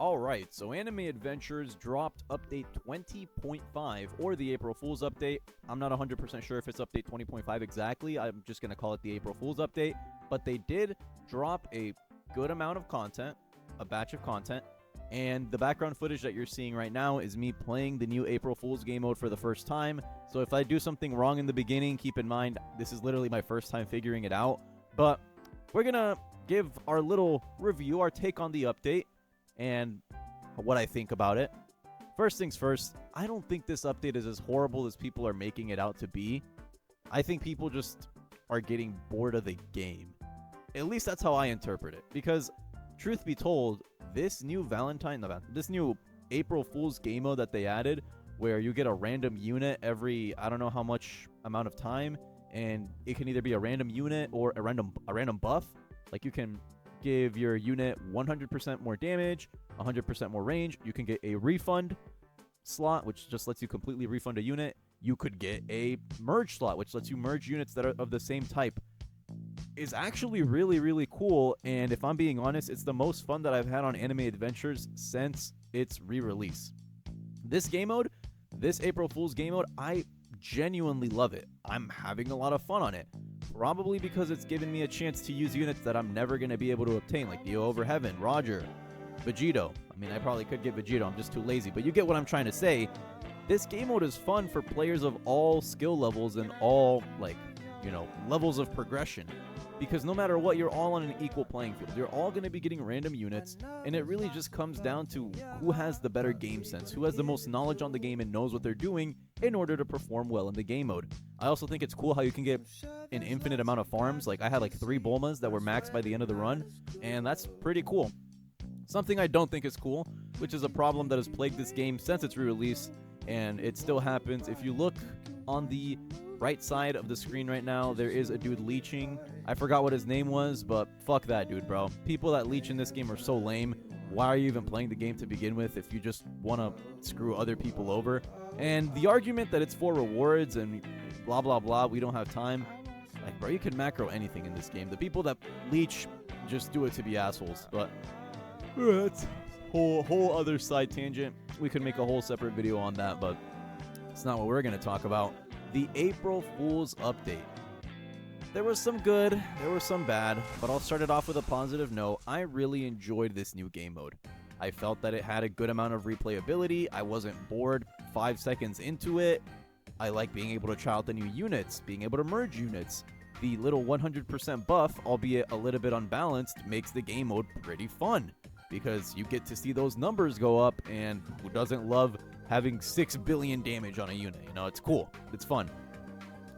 Alright, so Anime Adventures dropped update 20.5, or the April Fool's update. I'm not 100% sure if it's update 20.5 exactly. I'm just going to call it the April Fool's update. But they did drop a good amount of content, a batch of content. And the background footage that you're seeing right now is me playing the new April Fool's game mode for the first time. So if I do something wrong in the beginning, keep in mind, this is literally my first time figuring it out. But we're going to give our little review, our take on the update, and what I think about it. First things first, I don't think this update is as horrible as people are making it out to be. I think people just are getting bored of the game. At least that's how I interpret it. Because, truth be told, this new April Fool's game mode that they added, where you get a random unit every, I don't know how much amount of time, and it can either be a random unit or a random buff. Like, you can give your unit 100% more damage, 100% more range. You can get a refund slot, which just lets you completely refund a unit. You could get a merge slot, which lets you merge units that are of the same type. Is actually really, really cool, and if I'm being honest, it's the most fun that I've had on Anime Adventures since its re-release. This game mode, this April Fool's game mode, I genuinely love it. I'm having a lot of fun on it. Probably because it's given me a chance to use units that I'm never going to be able to obtain, like Dio Over Heaven, Roger, Vegito. I mean, I probably could get Vegito, I'm just too lazy, but you get what I'm trying to say. This game mode is fun for players of all skill levels and all, levels of progression. Because no matter what, you're all on an equal playing field. You're all going to be getting random units, and it really just comes down to who has the better game sense, who has the most knowledge on the game and knows what they're doing in order to perform well in the game mode. I also think it's cool how you can get an infinite amount of farms. Like, I had like 3 Bulmas that were maxed by the end of the run, and that's pretty cool. Something I don't think is cool, which is a problem that has plagued this game since its re-release, and it still happens. If you look on the right side of the screen right now, there is a dude leeching. I forgot what his name was, but fuck that dude, bro. People that leech in this game are so lame. Why are you even playing the game to begin with if you just want to screw other people over? And the argument that it's for rewards and blah blah blah, we don't have time. Like, bro, you can macro anything in this game. The people that leech just do it to be assholes. But that's whole other side tangent. We could make a whole separate video on that, but it's not what we're going to talk about. The April Fool's update. There was some good, there was some bad, but I'll start it off with a positive note. I really enjoyed this new game mode. I felt that it had a good amount of replayability. I wasn't bored 5 seconds into it. I like being able to try out the new units, being able to merge units. The little 100% buff, albeit a little bit unbalanced, makes the game mode pretty fun because you get to see those numbers go up, and who doesn't love having 6 billion damage on a unit? You know, it's cool. It's fun.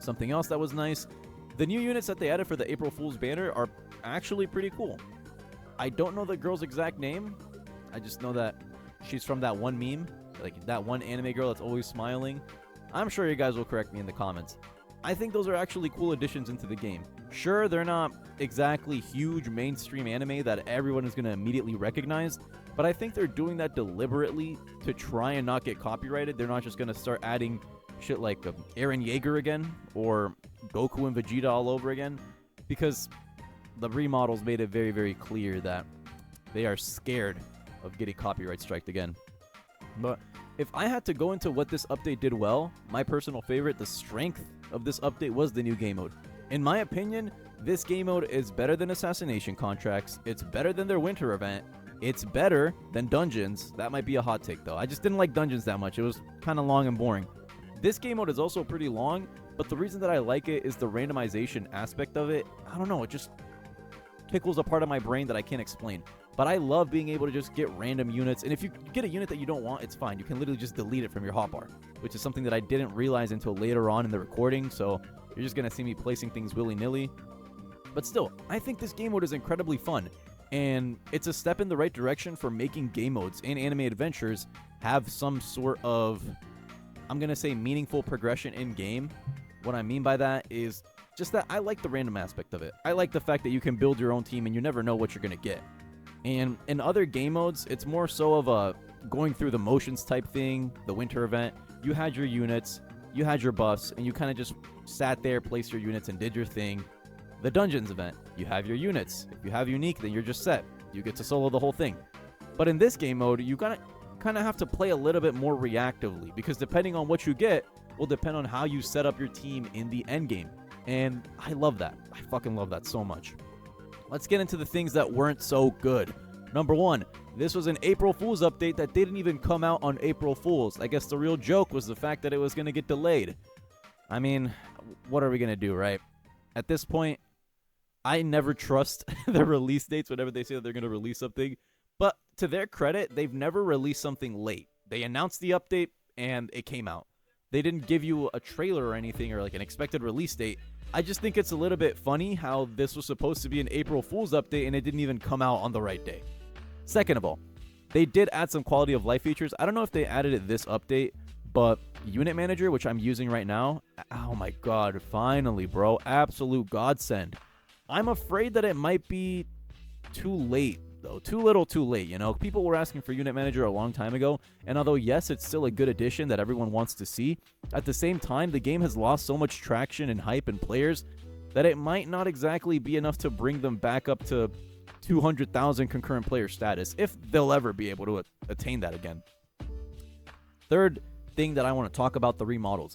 Something else that was nice, the new units that they added for the April Fool's banner are actually pretty cool. I don't know the girl's exact name. I just know that she's from that one meme, like that one anime girl that's always smiling. I'm sure you guys will correct me in the comments. I think those are actually cool additions into the game. Sure, they're not exactly huge mainstream anime that everyone is going to immediately recognize, but I think they're doing that deliberately to try and not get copyrighted. They're not just going to start adding shit like Eren Yeager again or Goku and Vegeta all over again, because the remodels made it very, very clear that they are scared of getting copyright striked again. But if I had to go into what this update did well, my personal favorite, the strength of this update was the new game mode. In my opinion, this game mode is better than Assassination Contracts. It's better than their winter event. It's better than Dungeons. That might be a hot take, though. I just didn't like Dungeons that much. It was kind of long and boring. This game mode is also pretty long, but the reason that I like it is the randomization aspect of it. I don't know, it just tickles a part of my brain that I can't explain. But I love being able to just get random units, and if you get a unit that you don't want, it's fine. You can literally just delete it from your hotbar, which is something that I didn't realize until later on in the recording, so you're just going to see me placing things willy-nilly. But still, I think this game mode is incredibly fun, and it's a step in the right direction for making game modes in Anime Adventures have some sort of, I'm going to say, meaningful progression in-game. What I mean by that is just that I like the random aspect of it. I like the fact that you can build your own team and you never know what you're going to get. And in other game modes, it's more so of a going through the motions type thing. The winter event, you had your units, you had your buffs, and you kind of just sat there, placed your units, and did your thing. The Dungeons event, you have your units. If you have unique, then you're just set. You get to solo the whole thing. But in this game mode, you gotta kind of have to play a little bit more reactively, because depending on what you get will depend on how you set up your team in the end game. And I love that. I fucking love that so much. Let's get into the things that weren't so good. Number one, this was an April Fool's update that didn't even come out on April Fool's. I guess the real joke was the fact that it was going to get delayed. I mean, what are we going to do, right? At this point, I never trust their release dates whenever they say that they're going to release something. But to their credit, they've never released something late. They announced the update and it came out. They didn't give you a trailer or anything or like an expected release date. I just think it's a little bit funny how this was supposed to be an April Fool's update and it didn't even come out on the right day. Second of all, they did add some quality of life features. I don't know if they added it this update, but Unit Manager, which I'm using right now, oh my god, finally, bro. Absolute godsend. I'm afraid that it might be too late, though. Too little, too late, you know? People were asking for Unit Manager a long time ago, and although, yes, it's still a good addition that everyone wants to see, at the same time, the game has lost so much traction and hype and players that it might not exactly be enough to bring them back up to 200,000 concurrent player status, if they'll ever be able to attain that again. Third thing that I want to talk about, the remodels.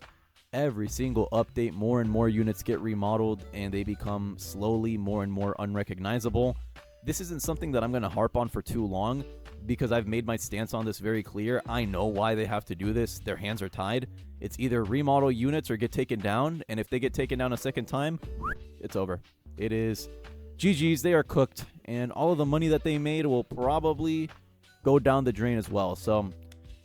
Every single update, more and more units get remodeled, and they become slowly more and more unrecognizable. This isn't something that I'm going to harp on for too long, because I've made my stance on this very clear. I know why they have to do this. Their hands are tied. It's either remodel units or get taken down, and if they get taken down a second time, it's over. It is GG's, they are cooked, and all of the money that they made will probably go down the drain as well. So,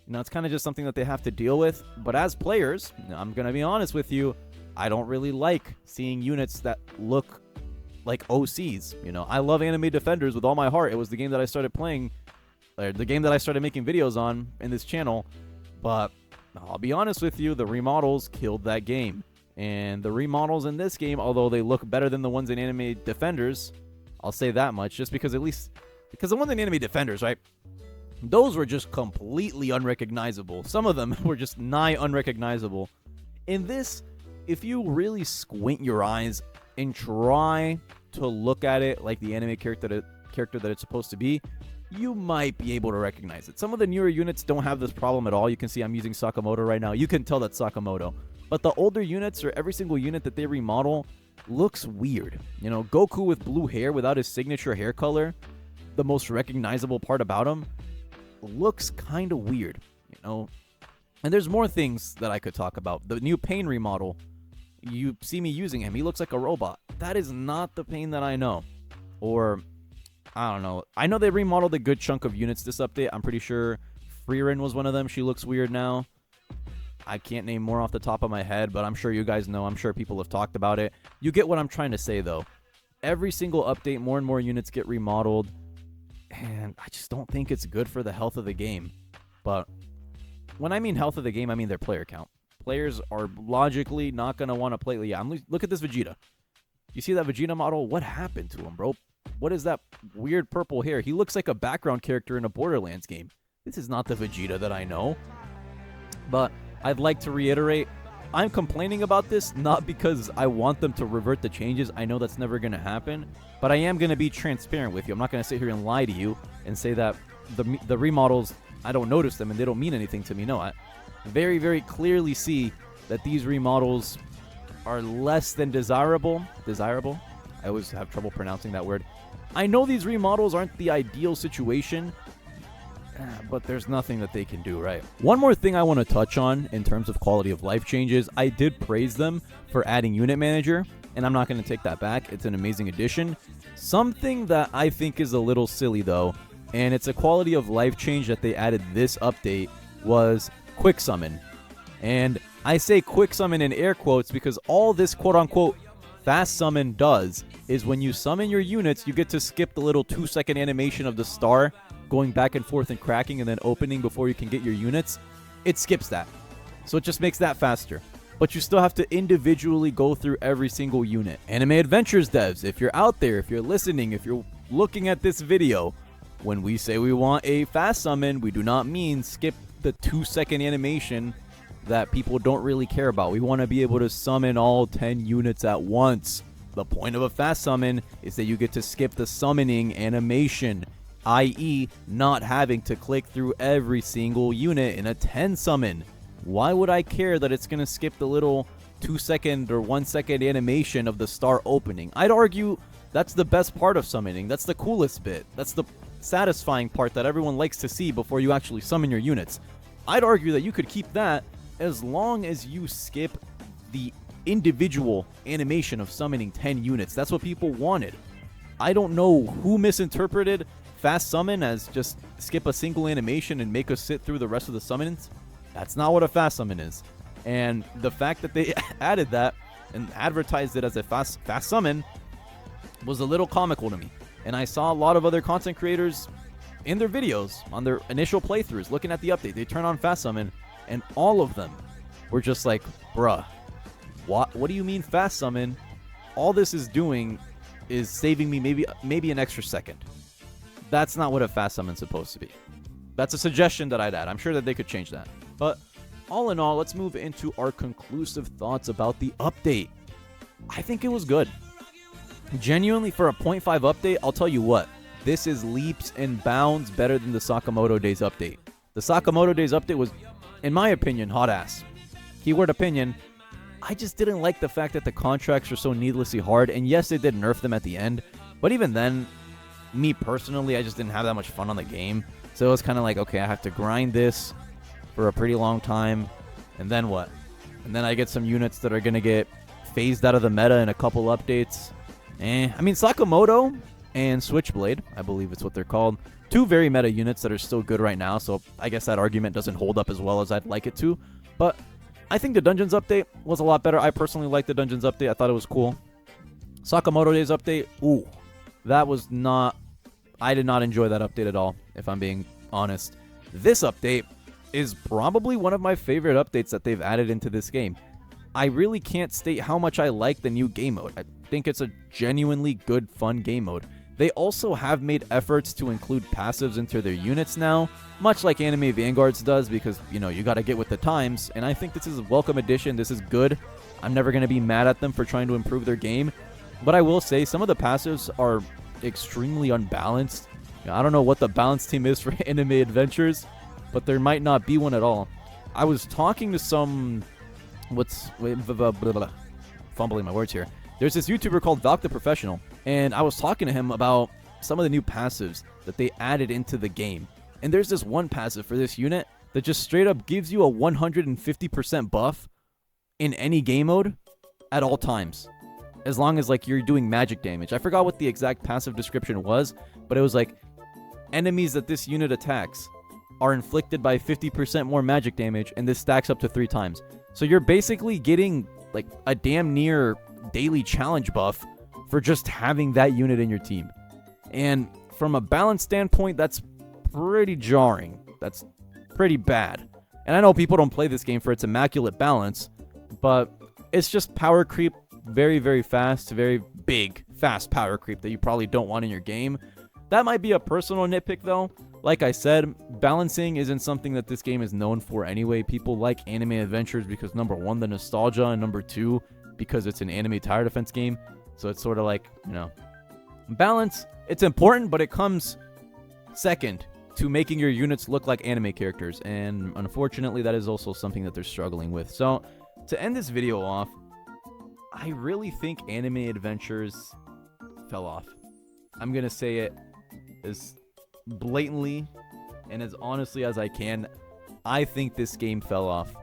you know, it's kind of just something that they have to deal with. But as players, I'm going to be honest with you, I don't really like seeing units that look like OCs. You know, I love Anime Defenders with all my heart. It was the game that I started playing, or the game that I started making videos on in this channel. But I'll be honest with you, the remodels killed that game. And the remodels in this game, although they look better than the ones in Anime Defenders, I'll say that much, just because because the ones in Anime Defenders, right, those were just completely unrecognizable. Some of them were just nigh unrecognizable. In this, if you really squint your eyes and try to look at it like the anime character that it's supposed to be, you might be able to recognize it. Some of the newer units don't have this problem at all. You can see I'm using Sakamoto right now. You can tell that's Sakamoto. But the older units, or every single unit that they remodel, looks weird. You know, Goku with blue hair without his signature hair color, the most recognizable part about him, looks kind of weird, you know. And there's more things that I could talk about. The new Pain remodel, you see me using him. He looks like a robot. That is not the Pain that I know. Or, I don't know. I know they remodeled a good chunk of units this update. I'm pretty sure Frieren was one of them. She looks weird now. I can't name more off the top of my head, but I'm sure you guys know. I'm sure people have talked about it. You get what I'm trying to say, though. Every single update, more and more units get remodeled, and I just don't think it's good for the health of the game. But when I mean health of the game, I mean their player count. Players are logically not going to want to play. Yeah, look at this Vegeta. You see that Vegeta model? What happened to him, bro? What is that weird purple hair? He looks like a background character in a Borderlands game. This is not the Vegeta that I know. But I'd like to reiterate, I'm complaining about this not because I want them to revert the changes. I know that's never going to happen, but I am going to be transparent with you. I'm not going to sit here and lie to you and say that the remodels, I don't notice them and they don't mean anything to me. No, I very, very clearly see that these remodels are less than desirable. Desirable? I always have trouble pronouncing that word. I know these remodels aren't the ideal situation, but there's nothing that they can do, right? One more thing I want to touch on in terms of quality of life changes. I did praise them for adding Unit Manager, and I'm not going to take that back. It's an amazing addition. Something that I think is a little silly, though, and it's a quality of life change that they added this update, was Quick Summon. And I say Quick Summon in air quotes because all this quote-unquote Fast Summon does is when you summon your units, you get to skip the little 2-second animation of the star going back and forth and cracking and then opening before you can get your units. It skips that. So it just makes that faster. But you still have to individually go through every single unit. Anime Adventures devs, if you're out there, if you're listening, if you're looking at this video, when we say we want a fast summon, we do not mean skip the 2-second animation that people don't really care about. We want to be able to summon all 10 units at once. The point of a fast summon is that you get to skip the summoning animation. i.e. not having to click through every single unit in a 10 summon. Why would I care that it's going to skip the little 2-second or 1-second animation of the star opening? I'd argue that's the best part of summoning. That's the coolest bit. That's the satisfying part that everyone likes to see before you actually summon your units. I'd argue that you could keep that as long as you skip the individual animation of summoning 10 units. That's what people wanted. I don't know who misinterpreted fast summon as just skip a single animation and make us sit through the rest of the summons. That's not what a fast summon is. And the fact that they added that and advertised it as a fast summon was a little comical to me. And I saw a lot of other content creators in their videos, on their initial playthroughs, looking at the update. They turn on fast summon, and all of them were just like, bruh, what do you mean fast summon? All this is doing is saving me maybe an extra second. That's not what a fast summon's supposed to be. That's a suggestion that I'd add. I'm sure that they could change that. But all in all, let's move into our conclusive thoughts about the update. I think it was good. Genuinely, for a 0.5 update, I'll tell you what. This is leaps and bounds better than the Sakamoto Days update. The Sakamoto Days update was, in my opinion, hot ass. Keyword opinion. I just didn't like the fact that the contracts are so needlessly hard. And yes, they did nerf them at the end. But even then, me personally, I just didn't have that much fun on the game. So it was kind of like, okay, I have to grind this for a pretty long time. And then what? And then I get some units that are going to get phased out of the meta in a couple updates. I mean, Sakamoto and Switchblade, I believe it's what they're called. Two very meta units that are still good right now. So I guess that argument doesn't hold up as well as I'd like it to. But I think the Dungeons update was a lot better. I personally liked the Dungeons update. I thought it was cool. Sakamoto Days update, ooh, that was not... I did not enjoy that update at all, if I'm being honest. This update is probably one of my favorite updates that they've added into this game. I really can't state how much I like the new game mode. I think it's a genuinely good, fun game mode. They also have made efforts to include passives into their units now, much like Anime Vanguards does, because, you know, you gotta get with the times, and I think this is a welcome addition. This is good. I'm never gonna be mad at them for trying to improve their game, but I will say some of the passives are extremely unbalanced. I don't know what the balance team is for Anime Adventures, but there might not be one at all. I was talking to some... fumbling my words here. There's this YouTuber called Valk the Professional, and I was talking to him about some of the new passives that they added into the game. And there's this one passive for this unit that just straight up gives you a 150% buff in any game mode at all times, as long as like you're doing magic damage. I forgot what the exact passive description was, but it was like enemies that this unit attacks are inflicted by 50% more magic damage, and this stacks up to 3 times. So you're basically getting like a damn near daily challenge buff for just having that unit in your team. And from a balance standpoint, that's pretty jarring. That's pretty bad. And I know people don't play this game for its immaculate balance, but it's just power creep, very, very fast, very big, fast power creep that you probably don't want in your game. That might be a personal nitpick though. Like I said, balancing isn't something that this game is known for anyway. People like Anime Adventures because, number one, the nostalgia, and number two, because it's an anime tower defense game. So it's sort of like, you know, balance, it's important, but it comes second to making your units look like anime characters. And unfortunately, that is also something that they're struggling with. So to end this video off, I really think Anime Adventures fell off. I'm going to say it as blatantly and as honestly as I can. I think this game fell off.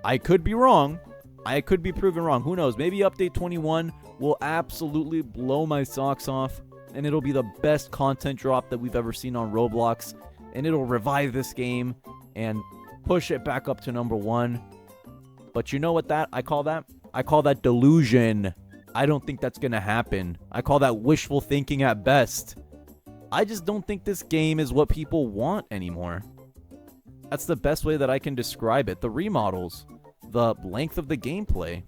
I could be wrong. I could be proven wrong. Who knows? Maybe update 21 will absolutely blow my socks off, and it'll be the best content drop that we've ever seen on Roblox, and it'll revive this game and push it back up to number 1. But you know what I call that? I call that delusion. I don't think that's going to happen. I call that wishful thinking at best. I just don't think this game is what people want anymore. That's the best way that I can describe it. The remodels, the length of the gameplay,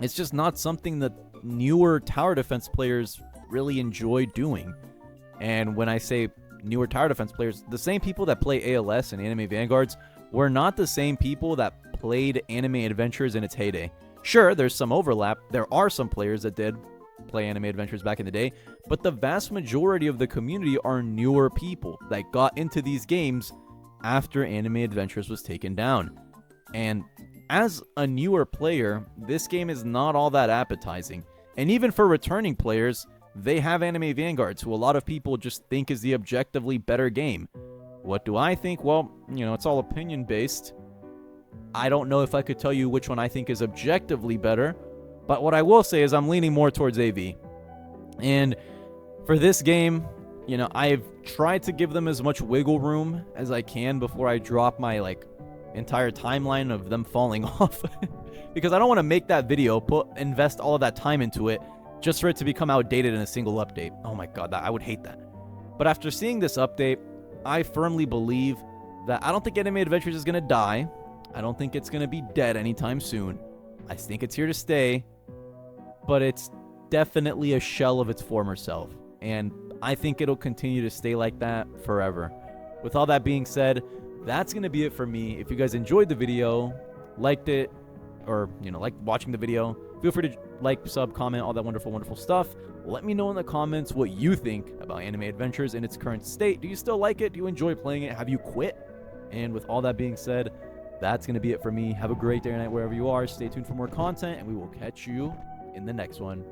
it's just not something that newer tower defense players really enjoy doing. And when I say newer tower defense players, the same people that play ALS and Anime Vanguards were not the same people that played Anime Adventures in its heyday. Sure, there's some overlap. There are some players that did, play Anime Adventures back in the day, but the vast majority of the community are newer people that got into these games after Anime Adventures was taken down. And as a newer player, this game is not all that appetizing. And even for returning players, they have Anime Vanguards, who a lot of people just think is the objectively better game. What do I think? Well, it's all opinion based. I don't know if I could tell you which one I think is objectively better, but what I will say is I'm leaning more towards AV. And for this game, I've tried to give them as much wiggle room as I can before I drop my, entire timeline of them falling off. Because I don't want to make that video, invest all of that time into it, just for it to become outdated in a single update. Oh my god, I would hate that. But after seeing this update, I firmly believe that I don't think Anime Adventures is going to die. I don't think it's going to be dead anytime soon. I think it's here to stay, but it's definitely a shell of its former self. And I think it'll continue to stay like that forever. With all that being said, that's going to be it for me. If you guys enjoyed the video, liked it, or, liked watching the video, feel free to like, sub, comment, all that wonderful, wonderful stuff. Let me know in the comments what you think about Anime Adventures in its current state. Do you still like it? Do you enjoy playing it? Have you quit? And with all that being said, that's going to be it for me. Have a great day or night wherever you are. Stay tuned for more content, and we will catch you in the next one.